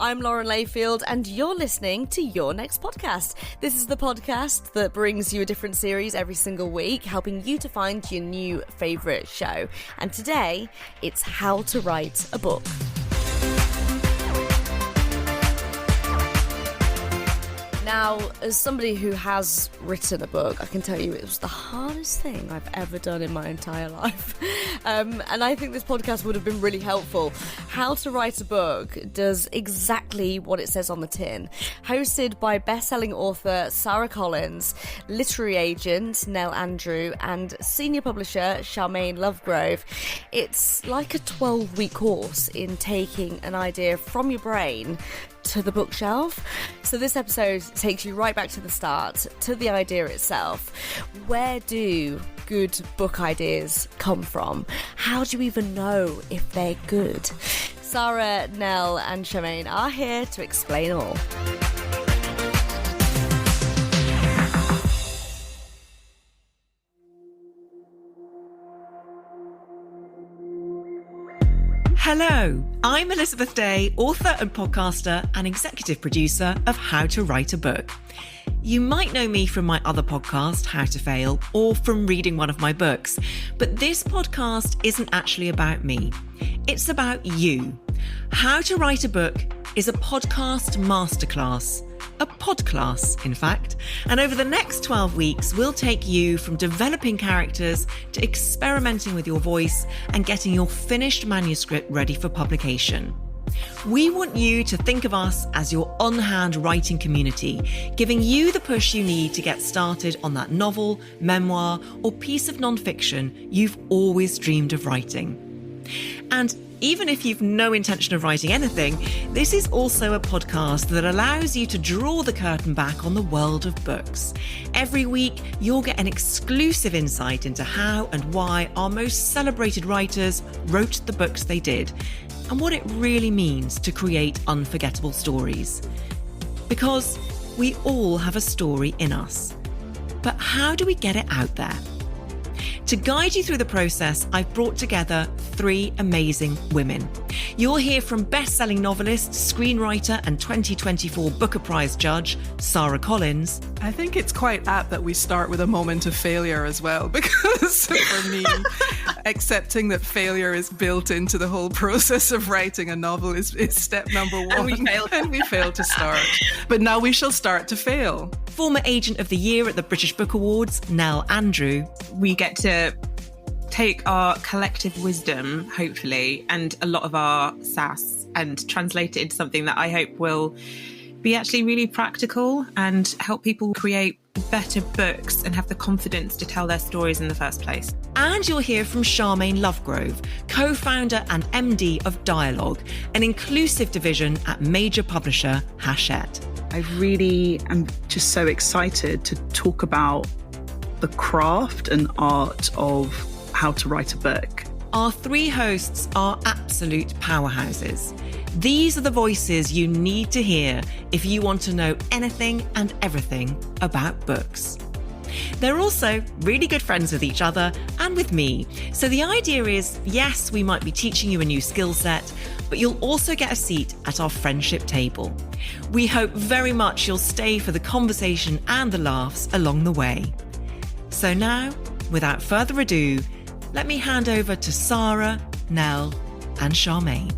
I'm Lauren Layfield, and you're listening to Your Next Podcast. This is the podcast that brings you a different series every single week, helping you to find your new favourite show. And today, it's how to write a book. Now, as somebody who has written a book, I can tell you it was the hardest thing I've ever done in my entire life. And I think this podcast would have been really helpful. How to Write a Book does exactly what it says on the tin. Hosted by best-selling author Sara Collins, literary agent Nelle Andrew, and senior publisher Sharmaine Lovegrove, it's like a 12-week course in taking an idea from your brain to the bookshelf. So this episode takes you right back to the start, to the idea itself. Where do good book ideas come from? How do you even know if they're good? Sara, Nelle and Sharmaine are here to explain all. Hello, I'm Elizabeth Day, author and podcaster and executive producer of How to Write a Book. You might know me from my other podcast, How to Fail, or from reading one of my books, but this podcast isn't actually about me. It's about you. How to Write a Book is a podcast masterclass. A podclass, in fact. And over the next 12 weeks, we'll take you from developing characters to experimenting with your voice and getting your finished manuscript ready for publication. We want you to think of us as your on-hand writing community, giving you the push you need to get started on that novel, memoir, or piece of non-fiction you've always dreamed of writing. And even if you've no intention of writing anything, this is also a podcast that allows you to draw the curtain back on the world of books. Every week, you'll get an exclusive insight into how and why our most celebrated writers wrote the books they did, and what it really means to create unforgettable stories. Because we all have a story in us. But how do we get it out there? To guide you through the process, I've brought together 3 amazing women. You'll hear from best-selling novelist, screenwriter and 2024 Booker Prize judge, Sara Collins. I think it's quite apt that we start with a moment of failure as well, because for me, accepting that failure is built into the whole process of writing a novel is step number 1. And we failed to start. But now we shall start to fail. Former Agent of the Year at the British Book Awards, Nelle Andrew. We get to take our collective wisdom, hopefully, and a lot of our sass and translate it into something that I hope will be actually really practical and help people create better books and have the confidence to tell their stories in the first place. And you'll hear from Sharmaine Lovegrove, co-founder and MD of Dialogue, an inclusive division at major publisher Hachette. I really am just so excited to talk about the craft and art of how to write a book. Our 3 hosts are absolute powerhouses. These are the voices you need to hear if you want to know anything and everything about books. They're also really good friends with each other and with me. So the idea is, yes, we might be teaching you a new skill set, but you'll also get a seat at our friendship table. We hope very much you'll stay for the conversation and the laughs along the way. So now, without further ado, let me hand over to Sara, Nelle, and Sharmaine.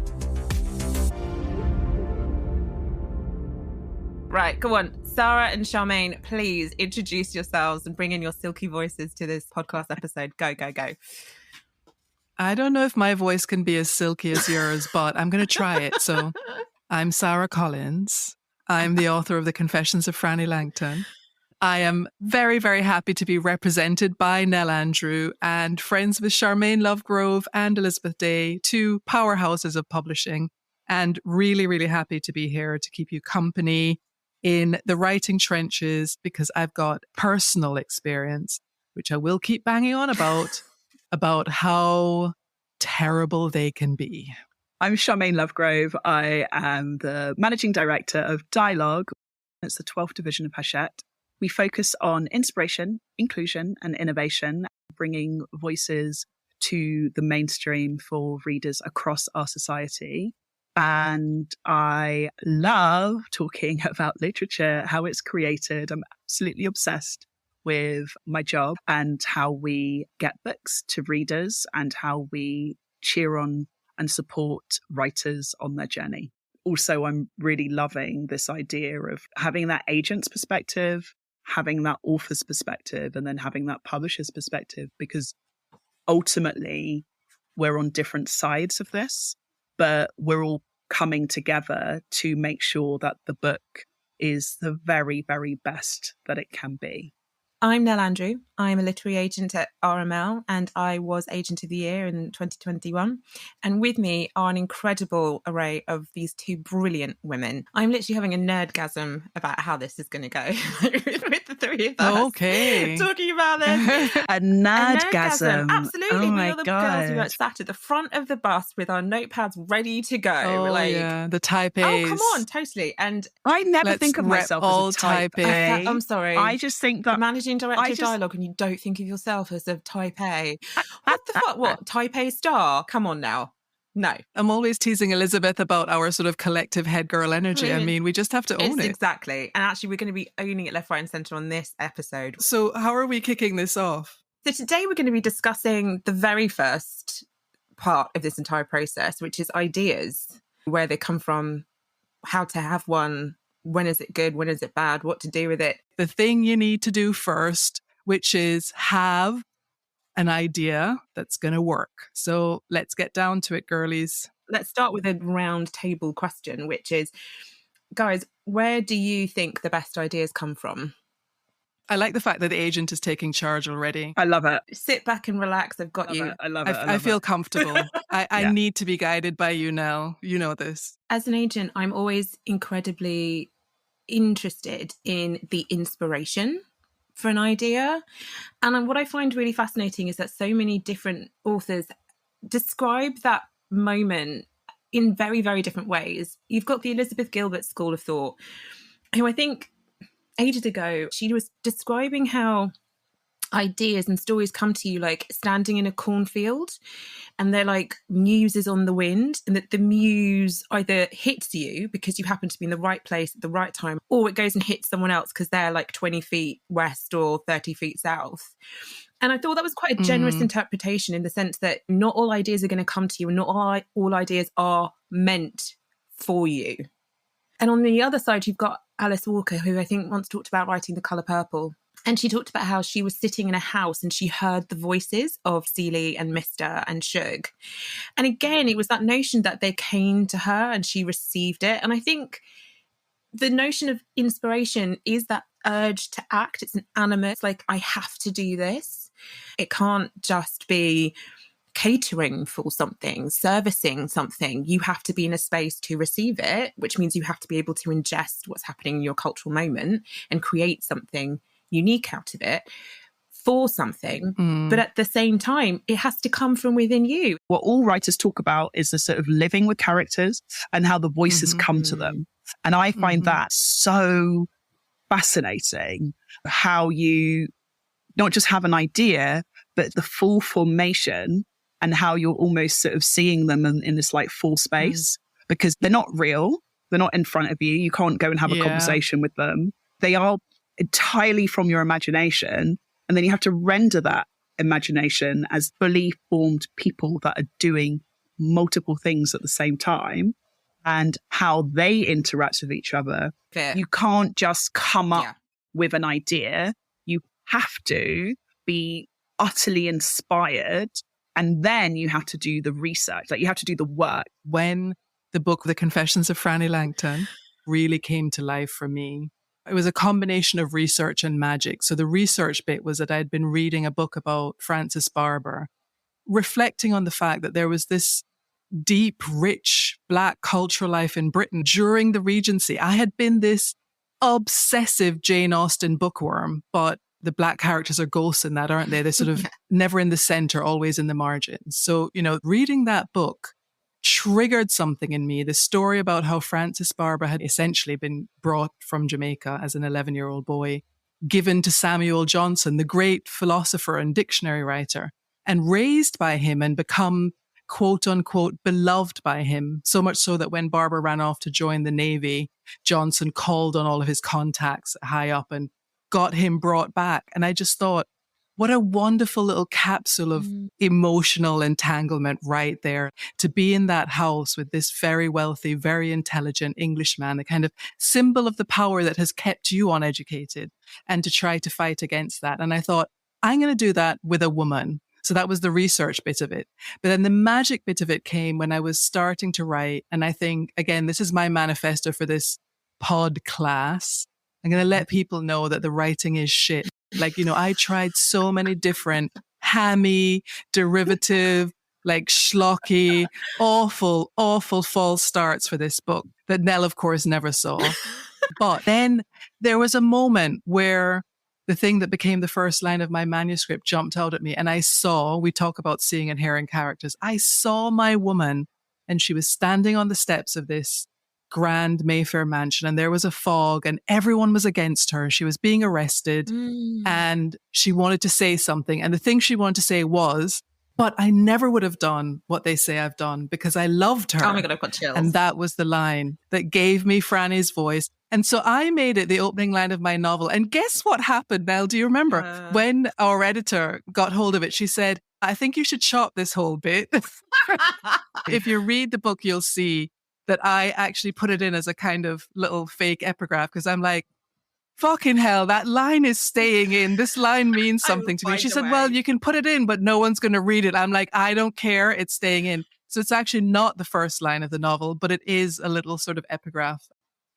Right, go on. Sara and Sharmaine, please introduce yourselves and bring in your silky voices to this podcast episode. Go, go, go. I don't know if my voice can be as silky as yours, but I'm going to try it. So I'm Sara Collins. I'm the author of The Confessions of Franny Langton. I am very, very happy to be represented by Nelle Andrew and friends with Sharmaine Lovegrove and Elizabeth Day, 2 powerhouses of publishing, and really, really happy to be here to keep you company in the writing trenches, because I've got personal experience, which I will keep banging on about how terrible they can be. I'm Sharmaine Lovegrove. I am the managing director of Dialogue. It's the 12th division of Hachette. We focus on inspiration, inclusion, and innovation, bringing voices to the mainstream for readers across our society. And I love talking about literature, how it's created. I'm absolutely obsessed with my job and how we get books to readers and how we cheer on and support writers on their journey. Also, I'm really loving this idea of having that agent's perspective, having that author's perspective, and then having that publisher's perspective, because ultimately we're on different sides of this, but we're all coming together to make sure that the book is the very, very best that it can be. I'm Nelle Andrew. I'm a literary agent at RML and I was Agent of the Year in 2021. And with me are an incredible array of these two brilliant women. I'm literally having a nerdgasm about how this is going to go with the three of us. Okay. Talking about this. A nerdgasm. Absolutely. Oh We my are the God. girls who are sat at the front of the bus with our notepads ready to go. Oh, We're like, yeah. The type oh, A's. come on, totally. And I never Let's think of rep myself all as a type type A. A. I'm sorry. I just think that Managing director I of just- dialogue and you don't think of yourself as a type A. What the fuck? What? Type A star? Come on now. No. I'm always teasing Elizabeth about our sort of collective head girl energy. I Really? mean, we just have to own It's it. exactly. And actually, we're going to be owning it left, right, and centre on this episode. So how are we kicking this off? So today we're going to be discussing the very first part of this entire process, which is ideas, where they come from, how to have one, when is it good, when is it bad, what to do with it. The thing you need to do first, which is have an idea that's going to work. So let's get down to it, girlies. Let's start with a round table question, which is, guys, where do you think the best ideas come from? I like the fact that the agent is taking charge already. I love it. Sit back and relax. I've got you. I love it. I feel comfortable. I Yeah. need to be guided by you, Nell. You know this. As an agent, I'm always incredibly interested in the inspiration for an idea. And what I find really fascinating is that so many different authors describe that moment in very, very different ways. You've got the Elizabeth Gilbert school of thought, who I think ages ago, she was describing how ideas and stories come to you like standing in a cornfield and they're like muses on the wind, and that the muse either hits you because you happen to be in the right place at the right time, or it goes and hits someone else because they're like 20 feet west or 30 feet south. And I thought that was quite a generous interpretation, in the sense that not all ideas are going to come to you and not all ideas are meant for you. And on the other side, you've got Alice Walker, who I think once talked about writing The Colour Purple. And she talked about how she was sitting in a house and she heard the voices of Celie and Mr. and Shug. And again, it was that notion that they came to her and she received it. And I think the notion of inspiration is that urge to act. It's an animate. It's like, I have to do this. It can't just be catering for something, servicing something. You have to be in a space to receive it, which means you have to be able to ingest what's happening in your cultural moment and create something unique out of it for something. But at the same time, it has to come from within you. What all writers talk about is the sort of living with characters and how the voices come to them. And I find that so fascinating, how you not just have an idea, but the full formation and how you're almost sort of seeing them in this like full space, because they're not real. They're not in front of you. You can't go and have a conversation with them. They are entirely from your imagination. And then you have to render that imagination as fully formed people that are doing multiple things at the same time, and how they interact with each other. You can't just come up with an idea. You have to be utterly inspired, and then you have to do the research. Like, you have to do the work. When the book, The Confessions of Franny Langton, really came to life for me, it was a combination of research and magic. So the research bit was that I'd been reading a book about Francis Barber, reflecting on the fact that there was this deep, rich Black cultural life in Britain during the Regency. I had been this obsessive Jane Austen bookworm, but the Black characters are ghosts in that, aren't they? They're sort of never in the center, always in the margins. So, you know, reading that book triggered something in me. The story about how Francis Barber had essentially been brought from Jamaica as an 11-year-old boy, given to Samuel Johnson, the great philosopher and dictionary writer, and raised by him and become quote unquote beloved by him. So much so that when Barbara ran off to join the Navy, Johnson called on all of his contacts high up and got him brought back. And I just thought, what a wonderful little capsule of emotional entanglement right there. To be in that house with this very wealthy, very intelligent Englishman, the kind of symbol of the power that has kept you uneducated, and to try to fight against that. And I thought, I'm going to do that with a woman. So that was the research bit of it. But then the magic bit of it came when I was starting to write. And I think, again, this is my manifesto for this pod class. I'm going to let people know that the writing is shit. Like, you know, I tried so many different hammy, derivative, like schlocky, awful, awful false starts for this book that Nell, of course, never saw. But then there was a moment where the thing that became the first line of my manuscript jumped out at me. And I saw, we talk about seeing and hearing characters. I saw my woman, and she was standing on the steps of this grand Mayfair mansion, and there was a fog and everyone was against her. She was being arrested and she wanted to say something. And the thing she wanted to say was, but I never would have done what they say I've done because I loved her. Oh my God, I've got chills. And that was the line that gave me Franny's voice. And so I made it the opening line of my novel. And guess what happened, Nell? Do you remember? When our editor got hold of it, she said, I think you should chop this whole bit. If you read the book, you'll see that I actually put it in as a kind of little fake epigraph, because I'm like, fucking hell, that line is staying in. This line means something to me. She said, well, you can put it in, but no one's going to read it. I'm like, I don't care. It's staying in. So it's actually not the first line of the novel, but it is a little sort of epigraph.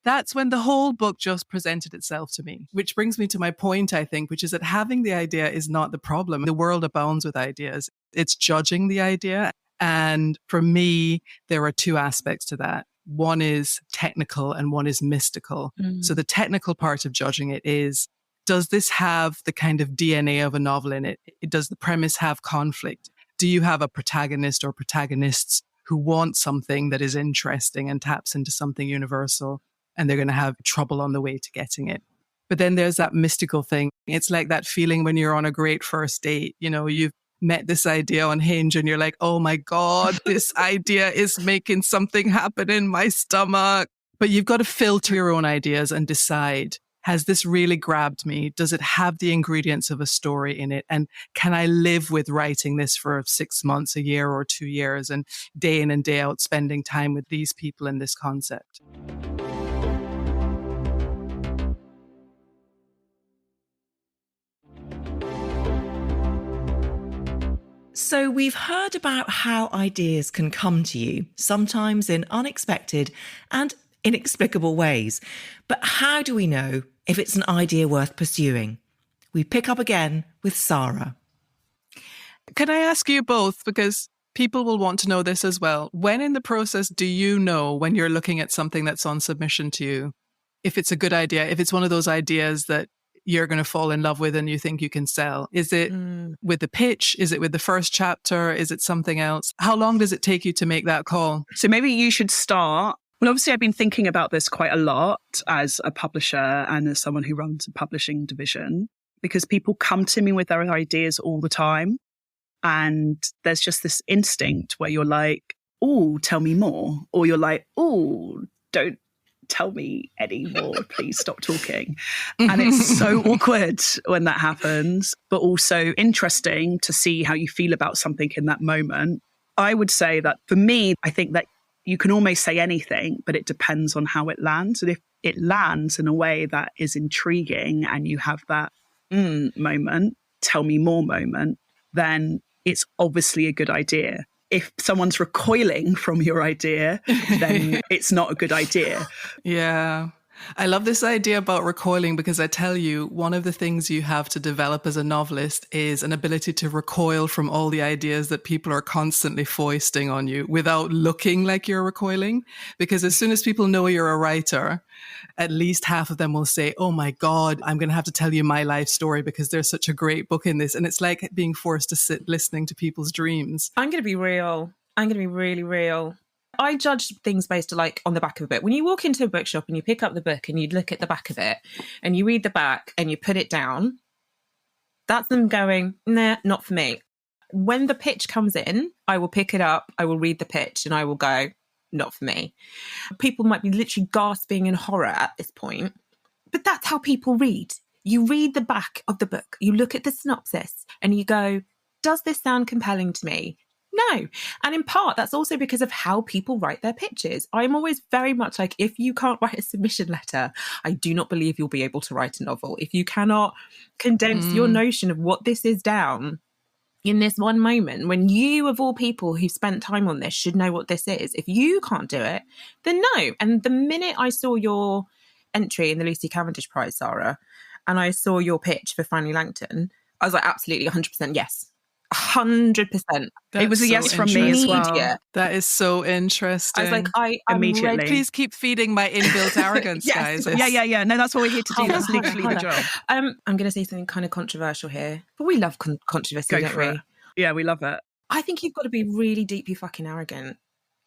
That's when the whole book just presented itself to me, which brings me to my point, I think, which is that having the idea is not the problem. The world abounds with ideas. It's judging the idea. And for me, there are two aspects to that. One is technical and one is mystical. So the technical part of judging it is, does this have the kind of DNA of a novel in it? Does the premise have conflict? Do you have a protagonist or protagonists who want something that is interesting and taps into something universal, and they're going to have trouble on the way to getting it? But then there's that mystical thing. It's like that feeling when you're on a great first date. You know, you've met this idea on Hinge and you're like, oh my God, this idea is making something happen in my stomach. But you've got to filter your own ideas and decide, has this really grabbed me? Does it have the ingredients of a story in it? And can I live with writing this for 6 months, a year or 2 years, and day in and day out spending time with these people in this concept? So we've heard about how ideas can come to you, sometimes in unexpected and inexplicable ways. But how do we know if it's an idea worth pursuing? We pick up again with Sara. Can I ask you both, because people will want to know this as well. When in the process do you know, when you're looking at something that's on submission to you, if it's a good idea, if it's one of those ideas that you're going to fall in love with and you think you can sell? Is it with the pitch? Is it with the first chapter? Is it something else? How long does it take you to make that call? So maybe you should start. Well, obviously, I've been thinking about this quite a lot as a publisher and as someone who runs a publishing division, because people come to me with their ideas all the time. And there's just this instinct where you're like, oh, tell me more. Or you're like, oh, don't tell me anymore, please stop talking. And it's so awkward when that happens, but also interesting to see how you feel about something in that moment. I would say that for me, I think that you can almost say anything, but it depends on how it lands. And if it lands in a way that is intriguing and you have that moment, tell me more moment, then it's obviously a good idea. If someone's recoiling from your idea, then it's not a good idea. Yeah. I love this idea about recoiling, because I tell you, one of the things you have to develop as a novelist is an ability to recoil from all the ideas that people are constantly foisting on you without looking like you're recoiling. Because as soon as people know you're a writer, at least half of them will say, oh my God, I'm going to have to tell you my life story because there's such a great book in this. And it's like being forced to sit listening to people's dreams. I'm going to be real. I'm going to be really real. I judge things based on the back of a book. When you walk into a bookshop and you pick up the book and you look at the back of it and you read the back and you put it down, that's them going, nah, not for me. When the pitch comes in, I will pick it up, I will read the pitch, and I will go, not for me. People might be literally gasping in horror at this point, but that's how people read. You read the back of the book, you look at the synopsis, and you go, does this sound compelling to me? No. And in part, that's also because of how people write their pitches. I'm always very much like, if you can't write a submission letter, I do not believe you'll be able to write a novel. If you cannot condense your notion of what this is down in this one moment, when you, of all people who spent time on this, should know what this is, if you can't do it, then no. And the minute I saw your entry in the Lucy Cavendish Prize, Sarah, and I saw your pitch for Franny Langton, I was like, absolutely 100% yes. 100%. It was a yes from me as well. Immediate. That is so interesting. I was like, I'm Immediately. ready. Please keep feeding my inbuilt arrogance, guys. Yeah. No, that's what we're here to do. That's literally the job. I'm going to say something kind of controversial here, but we love controversy, Go don't for we? it. Yeah, we love it. I think you've got to be really deeply fucking arrogant.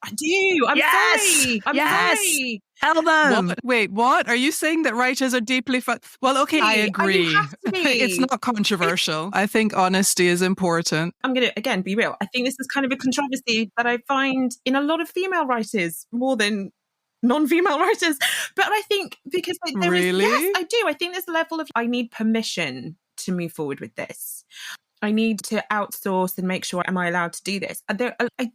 I do. I'm Yes! sorry. I'm Yes! sorry. Tell them. What? Wait, what? Are you saying that writers are deeply... Well, okay, I agree. you have to be. It's not controversial. I think honesty is important. I'm going to, again, be real. I think this is kind of a controversy that I find in a lot of female writers more than non-female writers. But I think because there is... Really? Yes, I do. I think there's a level of, I need permission to move forward with this. I need to outsource and make sure, am I allowed to do this? I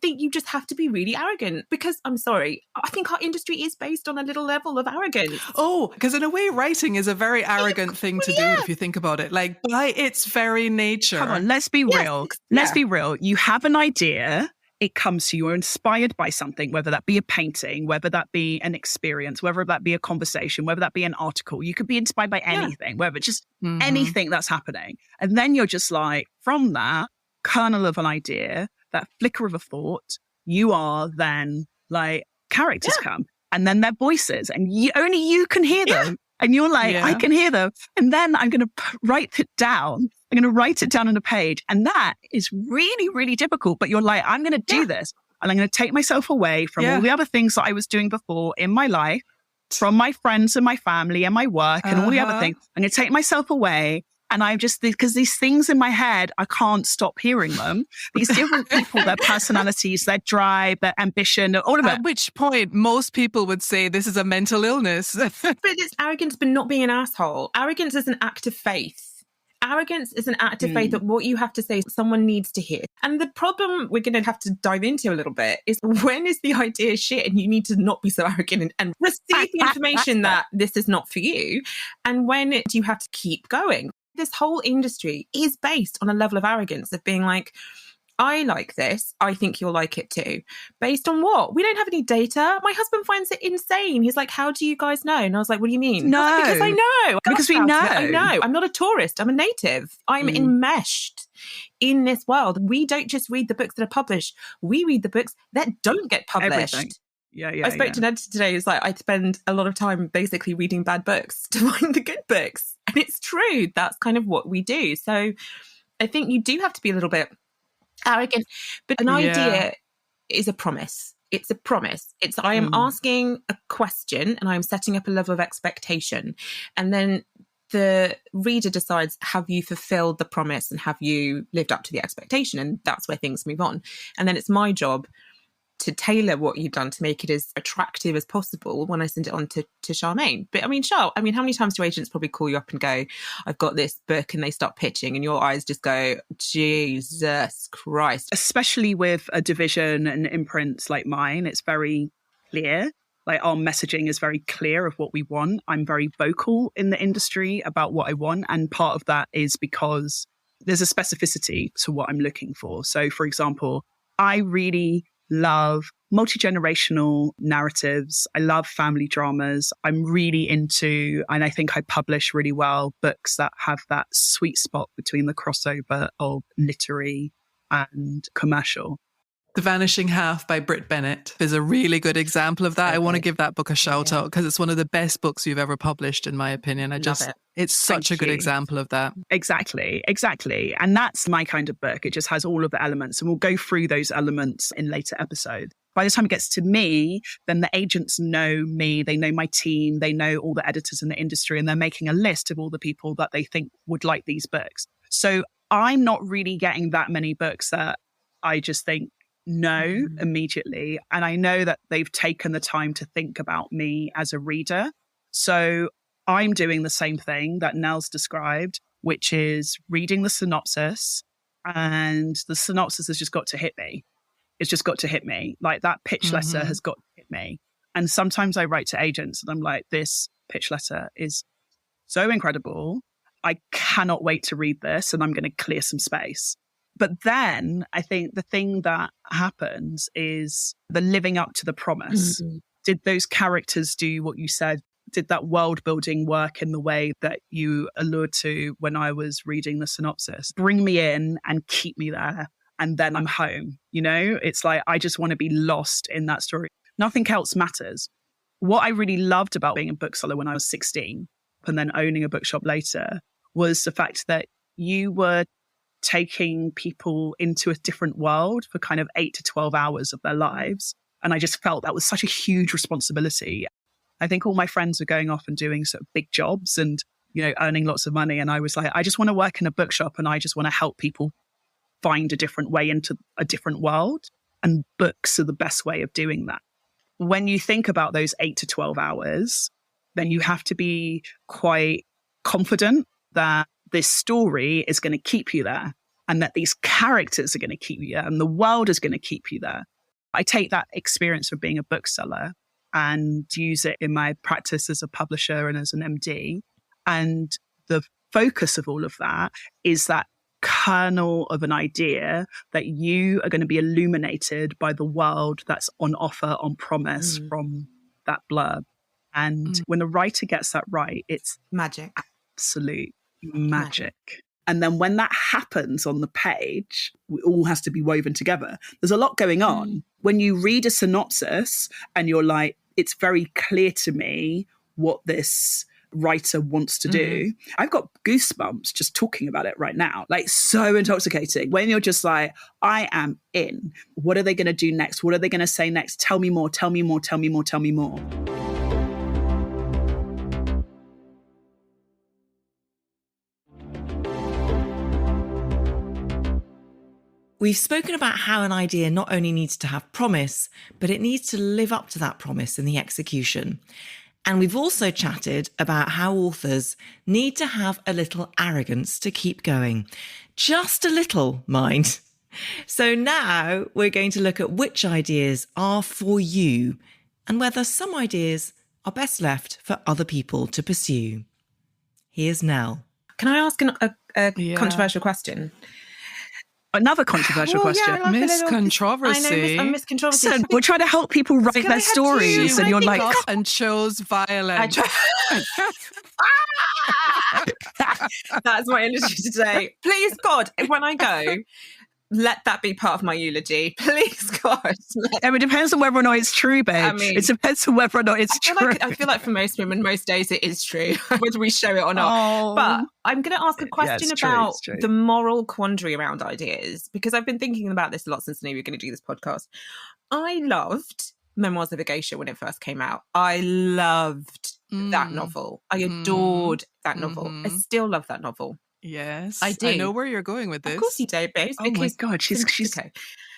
think you just have to be really arrogant because, I'm sorry, I think our industry is based on a little level of arrogance. Oh, because in a way, writing is a very arrogant thing to do if you think about it. Like, by its very nature. Come on, let's be real. Let's be real. You have an idea. It comes to you, you're inspired by something, whether that be a painting, whether that be an experience, whether that be a conversation, whether that be an article. You could be inspired by anything, whether it's just anything that's happening. And then you're just like, from that kernel of an idea, that flicker of a thought, you are then like, characters come. And then their voices, and only you can hear them. And you're like, I can hear them. And then I'm going to write it down. I'm going to write it down on a page. And that is really, really difficult. But you're like, I'm going to do this. And I'm going to take myself away from all the other things that I was doing before in my life, from my friends and my family and my work and all the other things. I'm going to take myself away. And I'm just, because these things in my head, I can't stop hearing them. These different people, their personalities, their drive, their ambition, all of it. At which point, most people would say this is a mental illness. But it's arrogance, but not being an asshole. Arrogance is an act of faith. Arrogance is an act of faith that what you have to say, someone needs to hear. And the problem we're going to have to dive into a little bit is, when is the idea shit and you need to not be so arrogant and receive the information that this is not for you? And when do you have to keep going? This whole industry is based on a level of arrogance of being like, I like this. I think you'll like it too. Based on what? We don't have any data. My husband finds it insane. He's like, how do you guys know? And I was like, what do you mean? No. Like, because I know. Because we know. I know. I'm not a tourist. I'm a native. I'm enmeshed in this world. We don't just read the books that are published. We read the books that don't get published. Everything. I spoke to Ned today. It's like, I spend a lot of time basically reading bad books to find the good books. And it's true. That's kind of what we do. So I think you do have to be a little bit arrogant. But an idea is a promise. It's a promise. It's, I am asking a question and I'm setting up a level of expectation. And then the reader decides, have you fulfilled the promise and have you lived up to the expectation? And that's where things move on. And then it's my job to tailor what you've done to make it as attractive as possible when I send it on to Sharmaine. But I mean, Char, how many times do agents probably call you up and go, I've got this book, and they start pitching and your eyes just go, Jesus Christ. Especially with a division and imprints like mine, it's very clear. Like, our messaging is very clear of what we want. I'm very vocal in the industry about what I want. And part of that is because there's a specificity to what I'm looking for. So, for example, I really love multi-generational narratives. I love family dramas. I'm really into, and I think I publish really well, books that have that sweet spot between the crossover of literary and commercial. The Vanishing Half by Britt Bennett is a really good example of that. I want to give that book a shout out because it's one of the best books you've ever published, in my opinion. It's such a good example of that. Exactly. And that's my kind of book. It just has all of the elements, and we'll go through those elements in later episodes. By the time it gets to me, then the agents know me, they know my team, they know all the editors in the industry, and they're making a list of all the people that they think would like these books. So I'm not really getting that many books that I just think no immediately. And I know that they've taken the time to think about me as a reader. So I'm doing the same thing that Nell's described, which is reading the synopsis. And the synopsis has just got to hit me. It's just got to hit me. Like that pitch letter has got to hit me. And sometimes I write to agents and I'm like, this pitch letter is so incredible. I cannot wait to read this and I'm going to clear some space. But then I think the thing that happens is the living up to the promise. Did those characters do what you said? Did that world building work in the way that you allured to when I was reading the synopsis? Bring me in and keep me there. And then I'm home. You know, it's like, I just want to be lost in that story. Nothing else matters. What I really loved about being a bookseller when I was 16 and then owning a bookshop later was the fact that you were taking people into a different world for kind of 8 to 12 hours of their lives. And I just felt that was such a huge responsibility. I think all my friends were going off and doing sort of big jobs and, you know, earning lots of money. And I was like, I just want to work in a bookshop and I just want to help people find a different way into a different world. And books are the best way of doing that. When you think about those 8 to 12 hours, then you have to be quite confident that this story is going to keep you there and that these characters are going to keep you there and the world is going to keep you there. I take that experience of being a bookseller and use it in my practice as a publisher and as an MD. And the focus of all of that is that kernel of an idea that you are going to be illuminated by the world that's on offer, on promise from that blurb. And when a writer gets that right, it's magic. Absolute magic. And then when that happens on the page, it all has to be woven together. There's a lot going on. When you read a synopsis and you're like, it's very clear to me what this writer wants to do. I've got goosebumps just talking about it right now. Like, so intoxicating. When you're just like, I am in. What are they going to do next? What are they going to say next? Tell me more, tell me more, tell me more, tell me more. We've spoken about how an idea not only needs to have promise, but it needs to live up to that promise in the execution. And we've also chatted about how authors need to have a little arrogance to keep going. Just a little, mind. So now we're going to look at which ideas are for you and whether some ideas are best left for other people to pursue. Here's Nell. Can I ask a controversial question? Another controversial question. Yeah, Miss Controversy. I know, Miss Controversy. Listen, we're trying to help people write their stories, and you're like, and chose violence. That's my energy today. Please, God, when I go, let that be part of my eulogy. Please, God. It depends on whether or not it's true, babe. I mean, it depends on whether or not it's true. I feel like for most women, most days it is true, whether we show it or not. Oh. But I'm going to ask a question about the moral quandary around ideas, because I've been thinking about this a lot since I knew we were going to do this podcast. I loved Memoirs of a Geisha when it first came out. I loved that novel. I adored that novel. I still love that novel. Yes, I do. I know where you're going with this. Of course you do, babes. Oh my God, she's okay.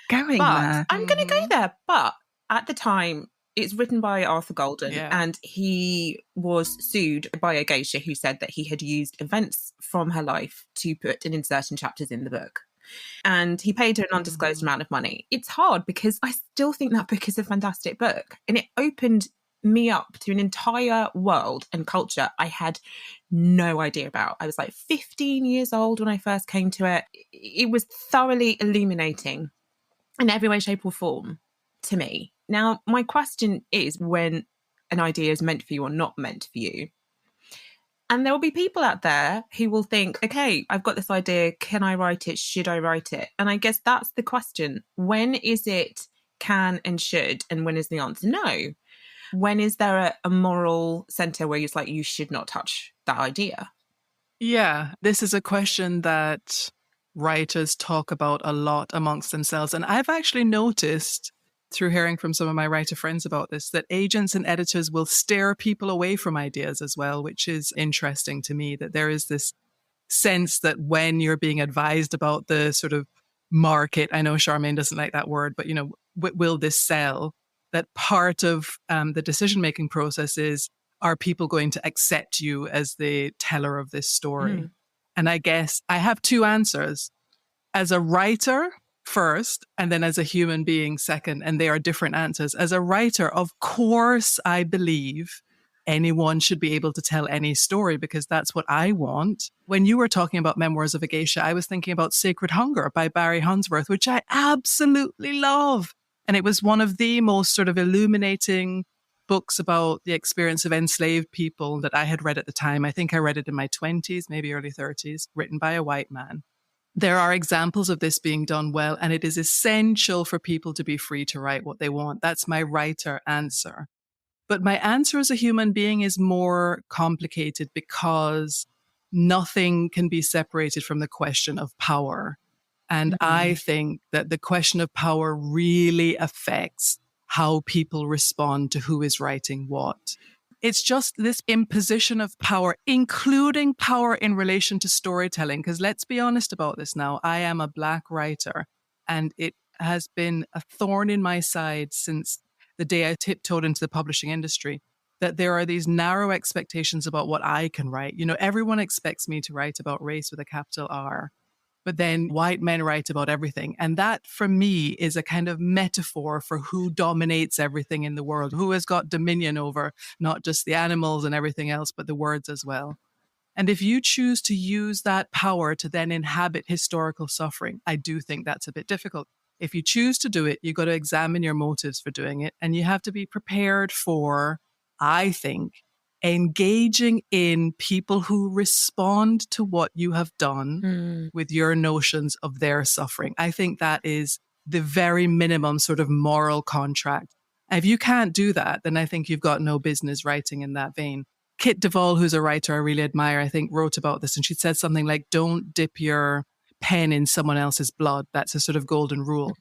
Going But there. I'm going to go there. But at the time, it's written by Arthur Golden, and he was sued by a geisha who said that he had used events from her life to put and insert in chapters in the book. And he paid her an undisclosed amount of money. It's hard because I still think that book is a fantastic book. And it opened me up to an entire world and culture I had no idea about. I was like 15 years old when I first came to it. It was thoroughly illuminating in every way, shape or form to me. Now, my question is when an idea is meant for you or not meant for you. And there will be people out there who will think, okay, I've got this idea. Can I write it? Should I write it? And I guess that's the question. When is it can and should? And when is the answer no? When is there a moral centre where it's like, you should not touch that idea? Yeah, this is a question that writers talk about a lot amongst themselves. And I've actually noticed through hearing from some of my writer friends about this, that agents and editors will steer people away from ideas as well, which is interesting to me, that there is this sense that when you're being advised about the sort of market, I know Sharmaine doesn't like that word, but, will this sell? That part of the decision-making process is, are people going to accept you as the teller of this story? And I guess I have two answers. As a writer, first, and then as a human being, second, and they are different answers. As a writer, of course, I believe anyone should be able to tell any story because that's what I want. When you were talking about Memoirs of a Geisha, I was thinking about Sacred Hunger by Barry Hunsworth, which I absolutely love. And it was one of the most sort of illuminating books about the experience of enslaved people that I had read at the time. I think I read it in my 20s, maybe early 30s, written by a white man. There are examples of this being done well, and it is essential for people to be free to write what they want. That's my writer answer. But my answer as a human being is more complicated because nothing can be separated from the question of power. And I think that the question of power really affects how people respond to who is writing what. It's just this imposition of power, including power in relation to storytelling. Because let's be honest about this now. I am a Black writer, and it has been a thorn in my side since the day I tiptoed into the publishing industry, that there are these narrow expectations about what I can write. Everyone expects me to write about race with a capital R, but then white men write about everything. And that, for me, is a kind of metaphor for who dominates everything in the world, who has got dominion over not just the animals and everything else, but the words as well. And if you choose to use that power to then inhabit historical suffering, I do think that's a bit difficult. If you choose to do it, you've got to examine your motives for doing it. And you have to be prepared for, I think, engaging in people who respond to what you have done with your notions of their suffering. I think that is the very minimum sort of moral contract. And if you can't do that, then I think you've got no business writing in that vein. Kit Duvall, who's a writer I really admire, I think wrote about this, and she said something like, don't dip your pen in someone else's blood. That's a sort of golden rule.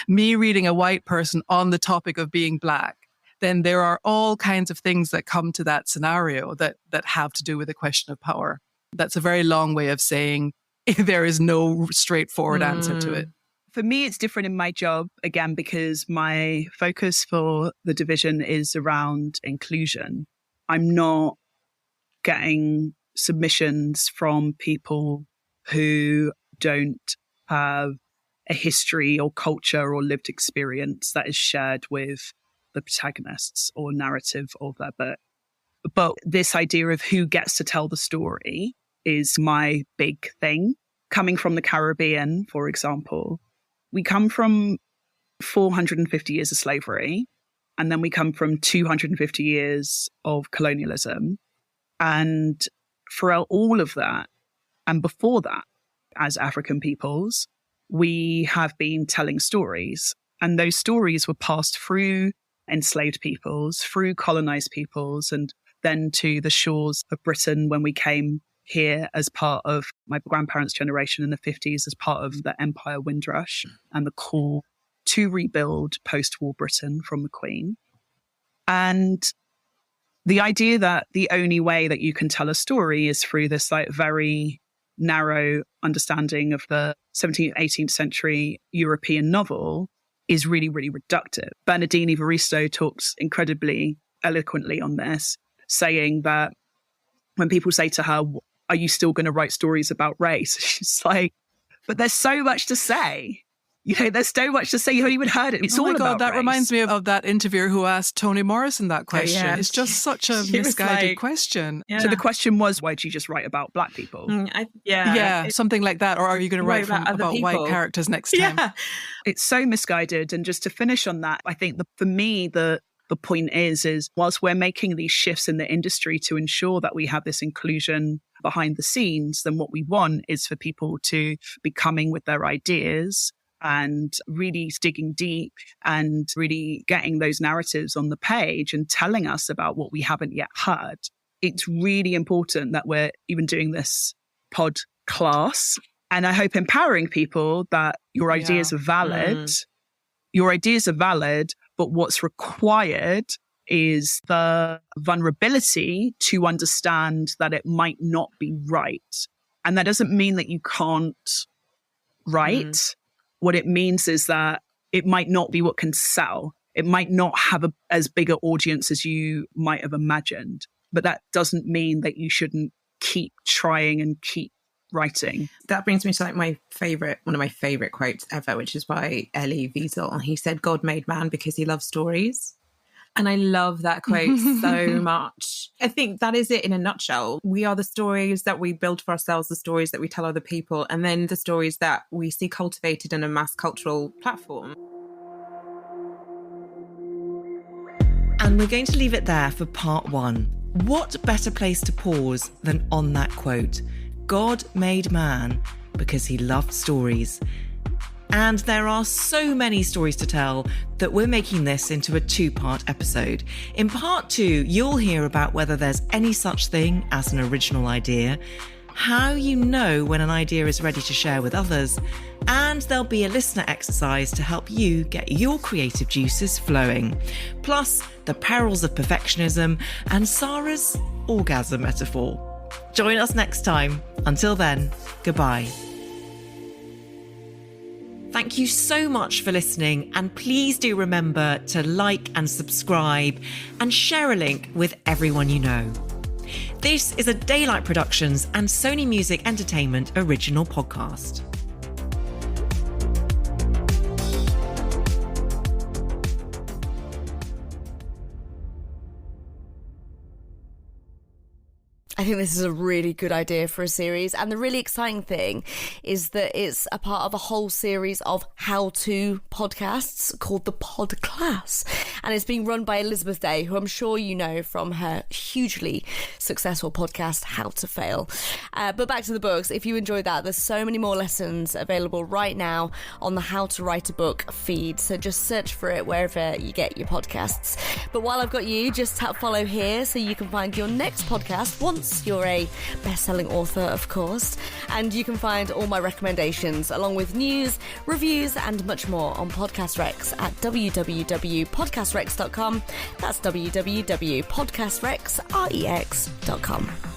Me reading a white person on the topic of being Black, then there are all kinds of things that come to that scenario that have to do with the question of power. That's a very long way of saying there is no straightforward answer to it. For me, it's different in my job, again, because my focus for the division is around inclusion. I'm not getting submissions from people who don't have a history or culture or lived experience that is shared with the protagonists or narrative of their book. But this idea of who gets to tell the story is my big thing. Coming from the Caribbean, for example, we come from 450 years of slavery, and then we come from 250 years of colonialism. And throughout all of that, and before that, as African peoples, we have been telling stories. And those stories were passed through enslaved peoples, through colonized peoples, and then to the shores of Britain when we came here as part of my grandparents' generation in the 50s, as part of the Empire Windrush and the call to rebuild post-war Britain from the Queen. And the idea that the only way that you can tell a story is through this very narrow understanding of the 17th, 18th century European novel is really, really reductive. Bernardine Evaristo talks incredibly eloquently on this, saying that when people say to her, are you still going to write stories about race? She's like, but there's so much to say. There's so much to say. You haven't even heard it. It's all about that race. reminds me of that interviewer who asked Toni Morrison that question. Yeah. It's just such a misguided question. Yeah. So the question was, why do you just write about Black people? Something like that. Or are you going to write about white characters next time? Yeah. It's so misguided. And just to finish on that, I think for me, the point is whilst we're making these shifts in the industry to ensure that we have this inclusion behind the scenes, then what we want is for people to be coming with their ideas and really digging deep and really getting those narratives on the page and telling us about what we haven't yet heard. It's really important that we're even doing this pod class, and I hope empowering people that your ideas are valid. Your ideas are valid, but what's required is the vulnerability to understand that it might not be right. And that doesn't mean that you can't write. What it means is that it might not be what can sell. It might not have as big an audience as you might have imagined. But that doesn't mean that you shouldn't keep trying and keep writing. That brings me to like one of my favorite quotes ever, which is by Elie Wiesel. He said, "God made man because he loves stories." And I love that quote so much. I think that is it in a nutshell. We are the stories that we build for ourselves, the stories that we tell other people, and then the stories that we see cultivated in a mass cultural platform. And we're going to leave it there for part 1. What better place to pause than on that quote? God made man because he loved stories. And there are so many stories to tell that we're making this into a 2-part episode. In part 2, you'll hear about whether there's any such thing as an original idea, how you know when an idea is ready to share with others, and there'll be a listener exercise to help you get your creative juices flowing. Plus, the perils of perfectionism and Sara's orgasm metaphor. Join us next time. Until then, goodbye. Thank you so much for listening, and please do remember to like and subscribe and share a link with everyone you know. This is a Daylight Productions and Sony Music Entertainment original podcast. I think this is a really good idea for a series, and the really exciting thing is that it's a part of a whole series of how-to podcasts called The Pod Class, and it's being run by Elizabeth Day, who I'm sure you know from her hugely successful podcast How to Fail. But back to the books. If you enjoyed that, there's so many more lessons available right now on the How to Write a Book feed, so just search for it wherever you get your podcasts. But while I've got you, just tap follow here so you can find your next podcast once you're a best-selling author, of course. And you can find all my recommendations along with news, reviews and much more on Podcast Rex at www.podcastrex.com. That's www.podcastrex.com.